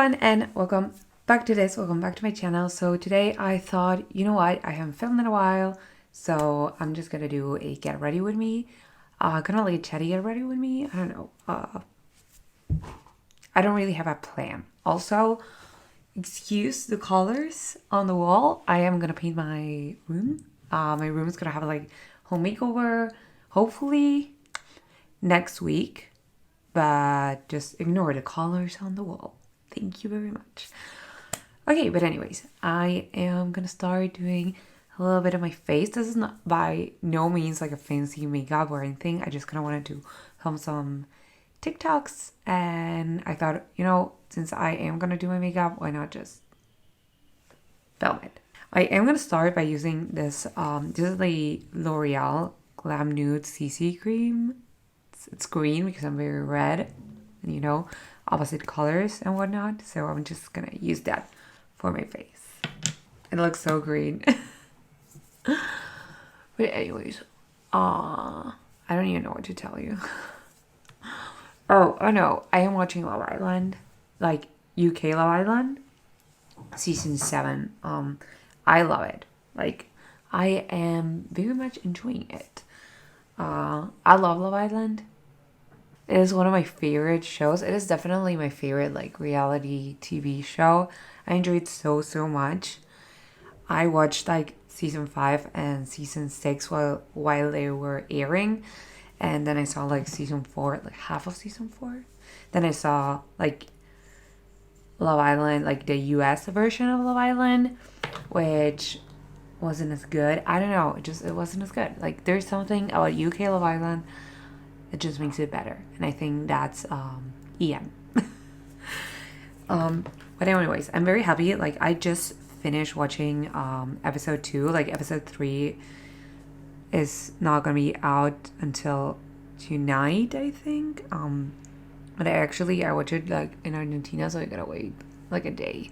everyone, and welcome back to my channel. So today I thought, you know what, I haven't filmed in a while, so I'm just gonna do a get ready with me, kind of like a chatty get ready with me. I don't know, I don't really have a plan. Also, excuse the colors on the wall. I am gonna paint my room. My room is gonna have like home makeover, hopefully next week, but just ignore the colors on the wall. Thank you very much. Okay, but anyways, I am gonna start doing a little bit of my face. This is not by no means like a fancy makeup or anything. I just kind of wanted to film some TikToks, and I thought, you know, since I am gonna do my makeup, why not just film it? I am gonna start by using this. This is the L'Oreal Glam Nude CC cream. It's green because I'm very red, and you know, opposite colors and whatnot. So I'm just gonna use that for my face. It looks so green. But anyways, I don't even know what to tell you. Oh no, I am watching Love Island, like UK Love Island, season 7. I love it. Like, I am very much enjoying it. I love Love Island. It is one of my favorite shows. It is definitely my favorite like reality TV show. I enjoyed it so much. I watched like season 5 and season 6 while they were airing, and then I saw like season 4, like half of season 4. Then I saw like Love Island, like the US version of Love Island, which wasn't as good. I don't know, it wasn't as good. Like, there's something about UK Love Island, it just makes it better, and I think that's Ian. But anyways, I'm very happy. Like, I just finished watching episode 2. Like, episode 3 is not gonna be out until tonight, I think. But I watched it like in Argentina, so I gotta wait like a day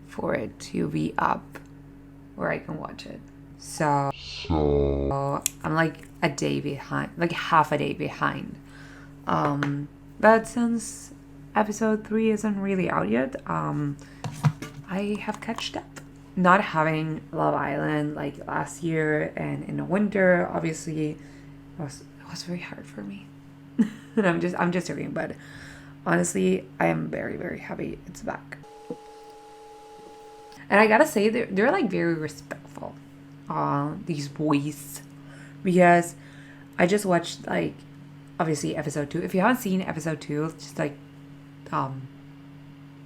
for it to be up where I can watch it. So I'm like a day behind, like half a day behind. But since episode 3 isn't really out yet, I have catched up. Not having Love Island like last year and in the winter, obviously, it was very hard for me. And I'm just joking, but honestly, I am very happy it's back. And I gotta say, they're like very respectful, these boys, because I just watched like obviously episode 2. If you haven't seen episode 2, just like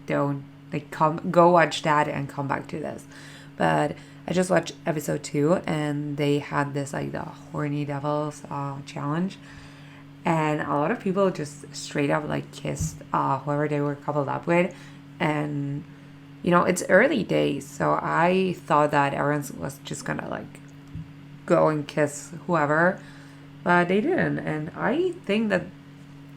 don't like go watch that and come back to this. But I just watched episode 2, and they had this like the horny devils challenge, and a lot of people just straight up like kissed whoever they were coupled up with. And you know, it's early days, so I thought that everyone was just gonna like go and kiss whoever, but they didn't. And I think that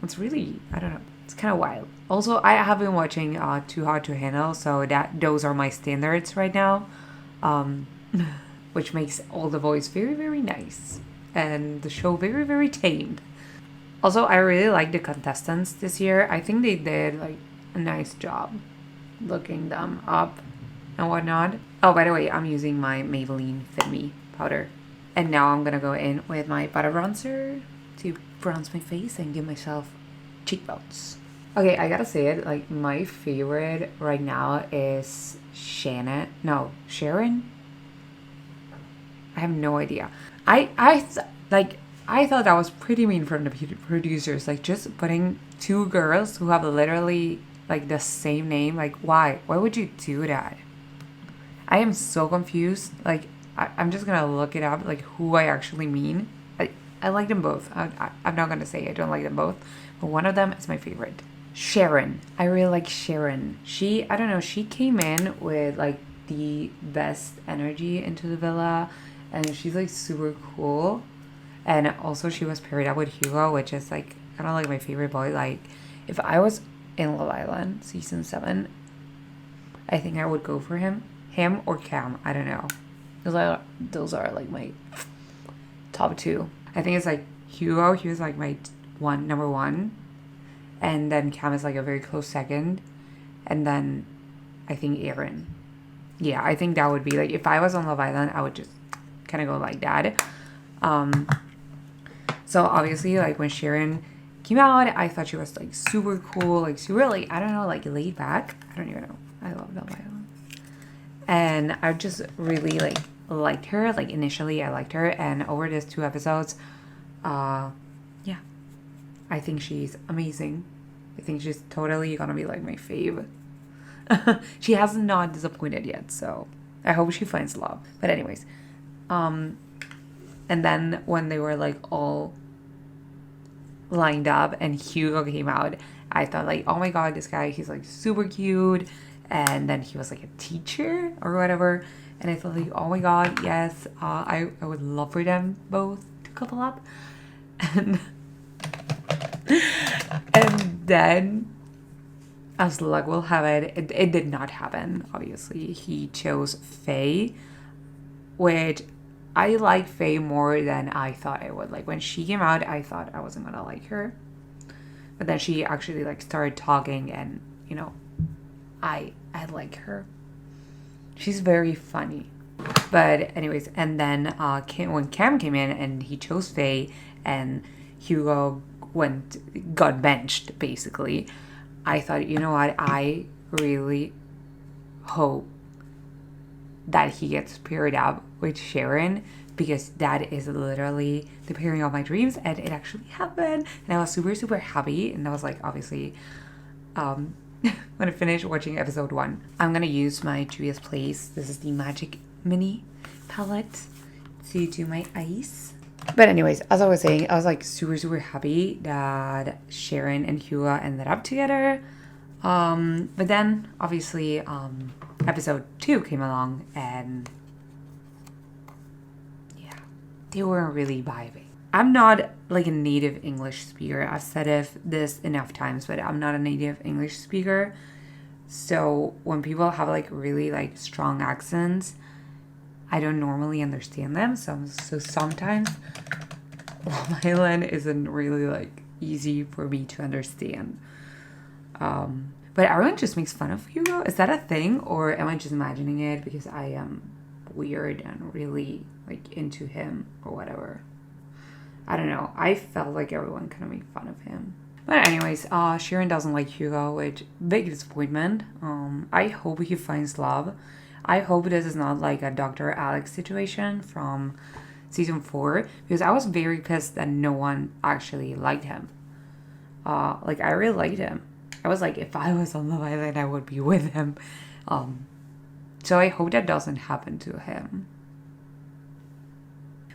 it's really, I don't know, it's kind of wild. Also, I have been watching Too Hot to Handle, so those are my standards right now, which makes all the boys very nice, and the show very tamed. Also, I really like the contestants this year. I think they did like a nice job looking them up and whatnot. Oh, by the way, I'm using my Maybelline Fit Me powder. And now I'm gonna go in with my butter bronzer to bronze my face and give myself cheekbones. Okay, I gotta say it, like my favorite right now is Sharon. I have no idea. I thought that was pretty mean from the producers, like just putting two girls who have literally like the same name. Like, why would you do that? I am so confused. Like, I'm just gonna look it up, like who I actually mean. I like them both. I'm not gonna say I don't like them both, but one of them is my favorite. Sharon. I really like Sharon. I don't know, she came in with like the best energy into the villa, and she's like super cool. And also she was paired up with Hugo, which is like kind of like my favorite boy. Like, if I was in Love Island season 7, I think I would go for him or Cam. I don't know. Those are like my top 2. I think it's like Hugo. He was like my number 1, and then Cam is like a very close second, and then I think Aaron. Yeah, I think that would be like, if I was on Love Island, I would just kind of go like that. So obviously, like when Sharon came out, I thought she was like super cool, like super like, I don't know, like laid back. I don't even know. I love Love Island, and I just really like liked her. Like initially, I liked her, and over these 2 episodes, yeah, I think she's amazing. I think she's totally gonna be like my fave. She has not disappointed yet, so I hope she finds love. But anyways, and then when they were like all lined up and Hugo came out, I thought like, oh my god, this guy, he's like super cute. And then he was like a teacher or whatever, and I thought like, oh my god, yes, I would love for them both to couple up. And and then, as luck will have it, it did not happen. Obviously, he chose Faye, which I like Faye more than I thought I would. Like when she came out, I thought I wasn't gonna like her, but then she actually like started talking, and you know, I like her. She's very funny. But anyways, and then when Cam came in and he chose Faye, and Hugo got benched basically, I thought, you know what, I really hope that he gets paired up with Sharon, because that is literally the pairing of my dreams, and it actually happened, and I was super super happy. And I was like, obviously, when I finish watching episode 1, I'm gonna use my Juvia's Place, this is the Magic Mini palette, to do my ice. But anyways, as I was saying, I was like super super happy that Sharon and Hugo ended up together. But then obviously episode 2 came along, and yeah, they weren't really vibing. I'm not like a native English speaker. I've said this enough times, but I'm not a native English speaker. So when people have like really like strong accents, I don't normally understand them. So sometimes Love Island isn't really like easy for me to understand. But everyone just makes fun of Hugo. Is that a thing, or am I just imagining it because I am weird and really like into him or whatever? I don't know. I felt like everyone kind of made fun of him. But anyways, Sharon doesn't like Hugo, which big disappointment. I hope he finds love. I hope this is not like a Dr. Alex situation from season 4, because I was very pissed that no one actually liked him. Like I really liked him. I was like, if I was on Love Island, I would be with him. So I hope that doesn't happen to him.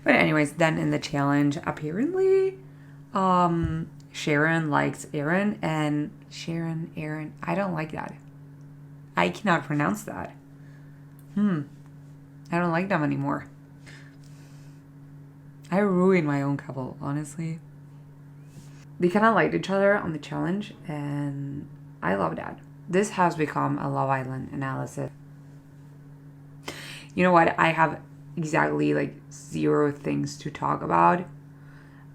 But anyways, then in the challenge, apparently, Sharon likes Aaron, and Aaron, I don't like that. I cannot pronounce that. I don't like them anymore. I ruined my own couple, honestly. They kind of liked each other on the challenge, and I love that. This has become a Love Island analysis. You know what? I have exactly like 0 things to talk about.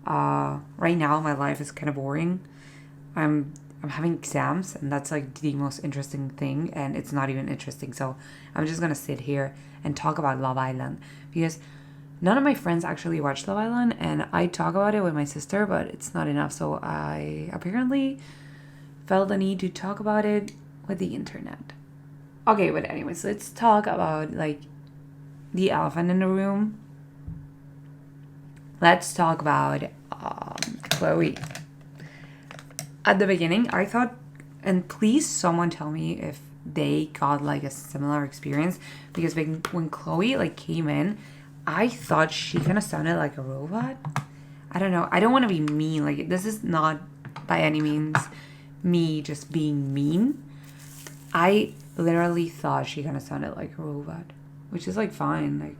Right now, my life is kind of boring. I'm having exams, and that's like the most interesting thing, and it's not even interesting. So I'm just gonna sit here and talk about Love Island, because none of my friends actually watch Love Island, and I talk about it with my sister, but it's not enough. So I apparently felt the need to talk about it with the internet. Okay, but anyways, let's talk about like the elephant in the room. Let's talk about Chloe. At the beginning, I thought, and please someone tell me if they got like a similar experience, because when Chloe like came in, I thought she kind of sounded like a robot. I don't know. I don't want to be mean. Like, this is not by any means me just being mean. I literally thought she kind of sounded like a robot, which is like fine. Like,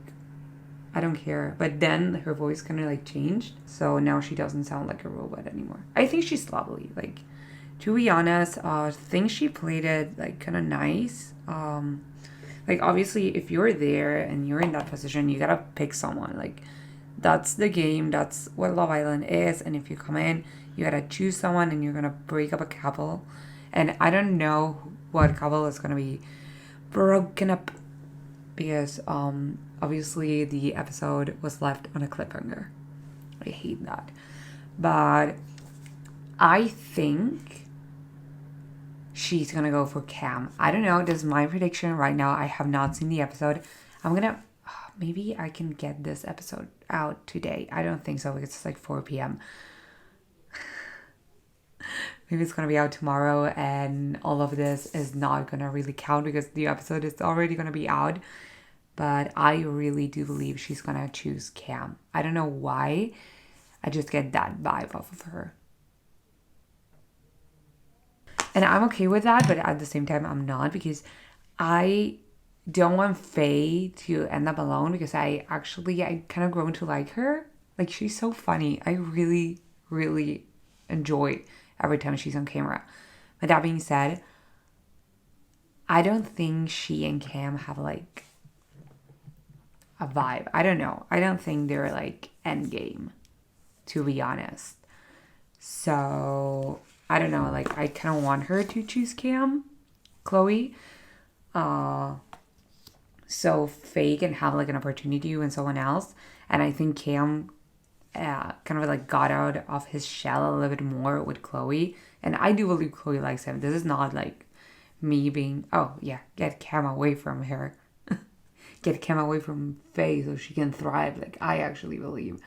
I don't care. But then her voice kind of like changed. So now she doesn't sound like a robot anymore. I think she's lovely. Like, to be honest, I think she played it like kind of nice. Like, obviously, if you're there and you're in that position, you gotta pick someone. Like, that's the game. That's what Love Island is. And if you come in, you gotta choose someone, and you're gonna break up a couple. And I don't know what couple is gonna be broken up, because obviously the episode was left on a cliffhanger. I hate that. But I think she's gonna go for Cam. I don't know. This is my prediction right now. I have not seen the episode. Maybe I can get this episode out today. I don't think so because it's like 4 p.m. Maybe it's gonna be out tomorrow, and all of this is not gonna really count because the episode is already gonna be out. But I really do believe she's gonna choose Cam. I don't know why. I just get that vibe off of her. And I'm okay with that, but at the same time, I'm not, because I don't want Faye to end up alone, because I kind of grown to like her. Like, she's so funny. I really, really enjoy every time she's on camera. But that being said, I don't think she and Cam have like a vibe. I don't know. I don't think they're like endgame, to be honest. So I don't know. Like, I kind of want her to choose Chloe. So Faye can have like an opportunity with someone else. And I think Cam kind of like got out of his shell a little bit more with Chloe. And I do believe Chloe likes him. This is not like me being, oh yeah, get Cam away from her. Get Cam away from Faye so she can thrive. Like, I actually believe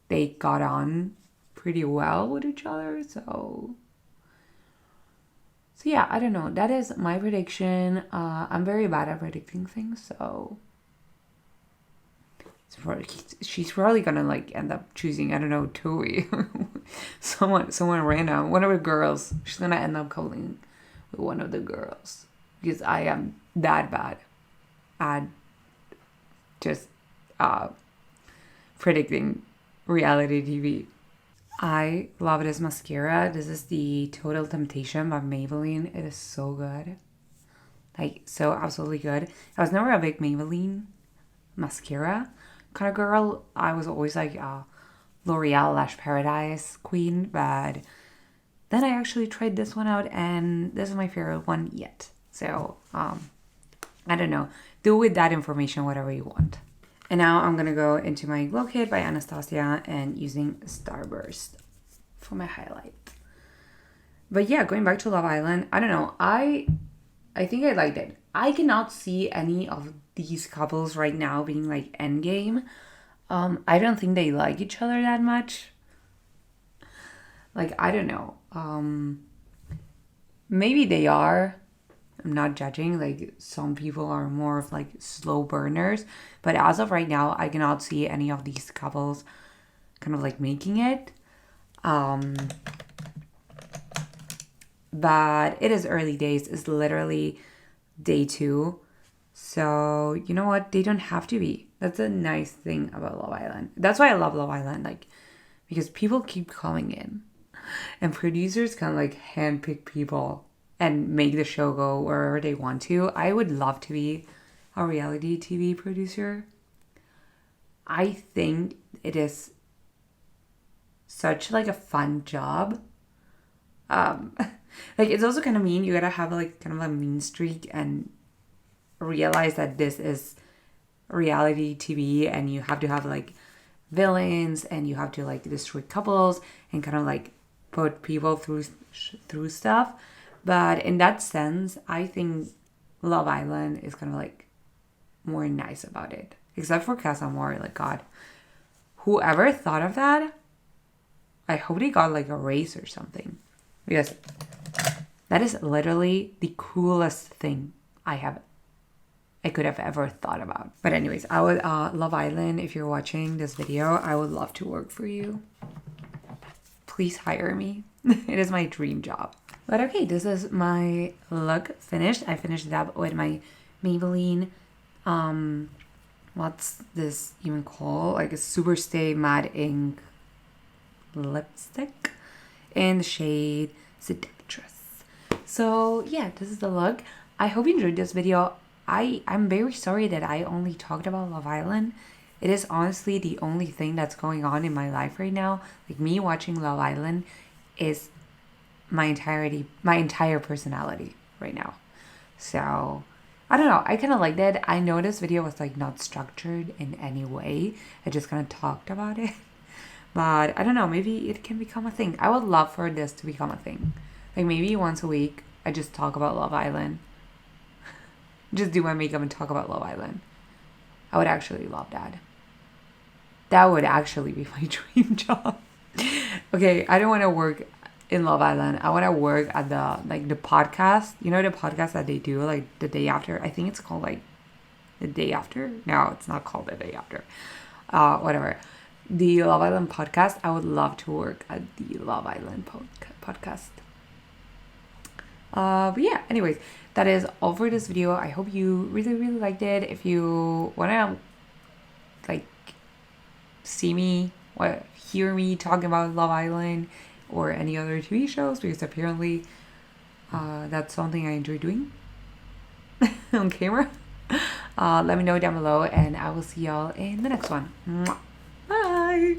they got on pretty well with each other. So yeah, I don't know. That is my prediction. I'm very bad at predicting things, so she's probably gonna like end up choosing, I don't know, Toei. someone random, one of the girls. She's gonna end up calling with one of the girls, because I am that bad at just predicting reality TV. I love this mascara. This is the Total Temptation by Maybelline. It is so good. Like, so absolutely good. I was never a big Maybelline mascara kind of girl. I was always like a L'Oreal Lash Paradise queen. But then I actually tried this one out, and this is my favorite one yet. So, I don't know. Do with that information whatever you want. And now I'm going to go into my Glow Kit by Anastasia and using Starburst for my highlight. But yeah, going back to Love Island, I don't know. I think I liked it. I cannot see any of these couples right now being like endgame. I don't think they like each other that much. Like, I don't know. Maybe they are. I'm not judging. Like, some people are more of like slow burners, but as of right now, I cannot see any of these couples kind of like making it. But it is early days. It's literally day 2. So you know what? They don't have to be. That's a nice thing about Love Island. That's why I love Love Island. Like, because people keep calling in, and producers can like handpick people and make the show go wherever they want to. I would love to be a reality TV producer. I think it is such like a fun job. Like, it's also kind of mean. You gotta have like kind of a mean streak and realize that this is reality TV, and you have to have like villains, and you have to like destroy couples and kind of like put people through stuff. But in that sense, I think Love Island is kind of like more nice about it. Except for Casa Amor, like, God. Whoever thought of that, I hope they got like a raise or something. Because that is literally the coolest thing I could have ever thought about. But anyways, I would, Love Island, if you're watching this video, I would love to work for you. Please hire me. It is my dream job. But okay, this is my look finished. I finished it up with my Maybelline, what's this even called? Like a Super Stay Matte Ink lipstick in the shade Seductress. So yeah, this is the look. I hope you enjoyed this video. I'm very sorry that I only talked about Love Island. It is honestly the only thing that's going on in my life right now. Like, me watching Love Island is my entire personality. right now. So I don't know. I kind of liked it. I know this video was like not structured in any way. I just kind of talked about it. But I don't know. Maybe it can become a thing. I would love for this to become a thing. Like maybe once a week, I just talk about Love Island. Just do my makeup and talk about Love Island. I would actually love that. That would actually be my dream job. Okay, I don't want to work in Love Island. I want to work at the podcast. You know the podcast that they do like the day after? I think it's called like the day after. No, it's not called the day after. Whatever. The Love Island podcast. I would love to work at the Love Island podcast. But yeah, anyways, that is all for this video. I hope you really, really liked it. If you want to like see me or hear me talking about Love Island or any other TV shows, because apparently that's something I enjoy doing on camera, let me know down below, and I will see y'all in the next one. Mwah. Bye.